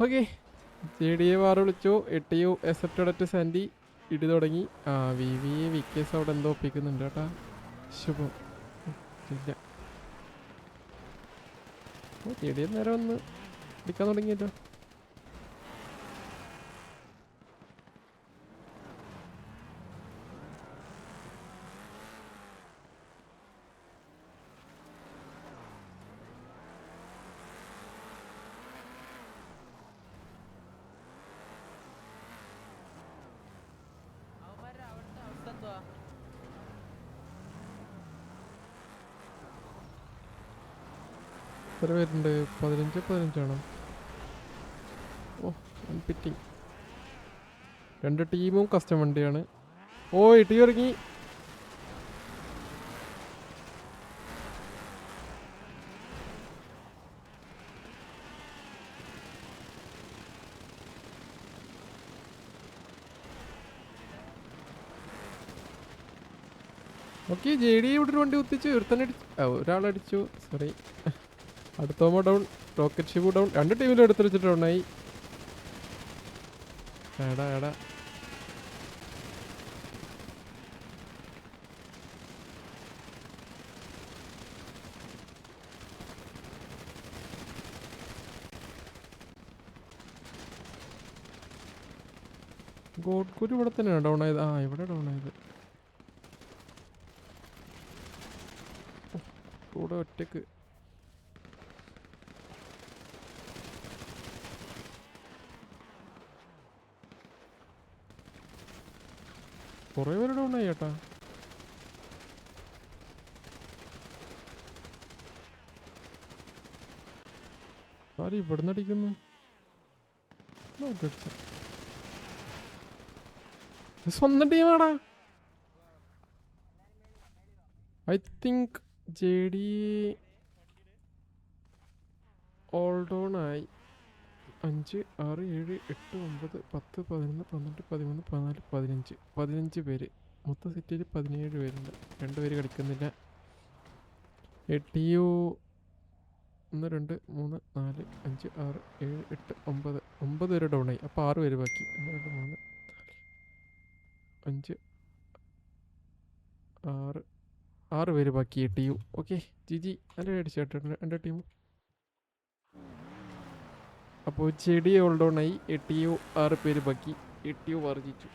Okay J D a war വിളിച്ചു. എട്ട് U എസെപ്റ്റഡ് Sandy ഇടി തുടങ്ങി. ആ വി വി എ വിക്കേസ് അവിടെ എന്തോ ഒപ്പിക്കുന്നുണ്ട് കേട്ടാ. ശുഭം ഇല്ല. ഓ ജെ ഡി എ നേരെ വന്ന് അടിക്കാൻ തുടങ്ങിയല്ലോ. എത്ര പേരുണ്ട്? 15 ഓ പിറ്റിങ്. 2 ടീമും കസ്റ്റം വണ്ടിയാണ്. ഓ ഇട്ടി ഇറങ്ങി. ഓക്കെ ജെ ഡി ഇവിടെ ഒരു വണ്ടി കുത്തിച്ചു. ഒരാളടിച്ചു. സോറി. അടുത്തോമോ ഡൗൺ. Rocket ship down. 2 ടീമിലും എടുത്തെടുത്തിട്ട് ഡൗണായി. എടാ എടാ ഗോഡ്കുരു ഇവിടെ തന്നെയാണ് ഡൗൺ ആയത്. ആ ഇവിടെ ഡൗൺ ആയത്. കൂടെ ഒറ്റക്ക്. കുറേ പേര് ഡൗൺ ആയി ചേട്ടാ. ആര് ഇവിടുന്ന് അടിക്കുന്നു? സ്വന്തം ടീമാടാ. I think J D all down ആയി. 5, 6, 7, 8, 9, 10, 11, 12, 13, 14, 15. 15 പേര്. മൊത്തം സിറ്റിയിൽ 17 പേരുണ്ട്. 2 പേര് കളിക്കുന്നില്ല. എട്ടിയു 1, 2, 3, 4, 5, 6, 7, 8, 9. 9 പേര് ഡൗൺ ആയി. അപ്പോൾ 6 പേര് ബാക്കി. 1, 2, 3, 5, 6. 6 പേര് ബാക്കി. എട്ടിയു. ഓക്കെ ജി ജി നല്ല അടിച്ചേട്ടാ എൻ്റെ ടീം. അപ്പോൾ ചെടി ഓൾ ഡൗൺ ആയി. 8 6 പേര് ബാക്കി. 8 വർജിച്ചു.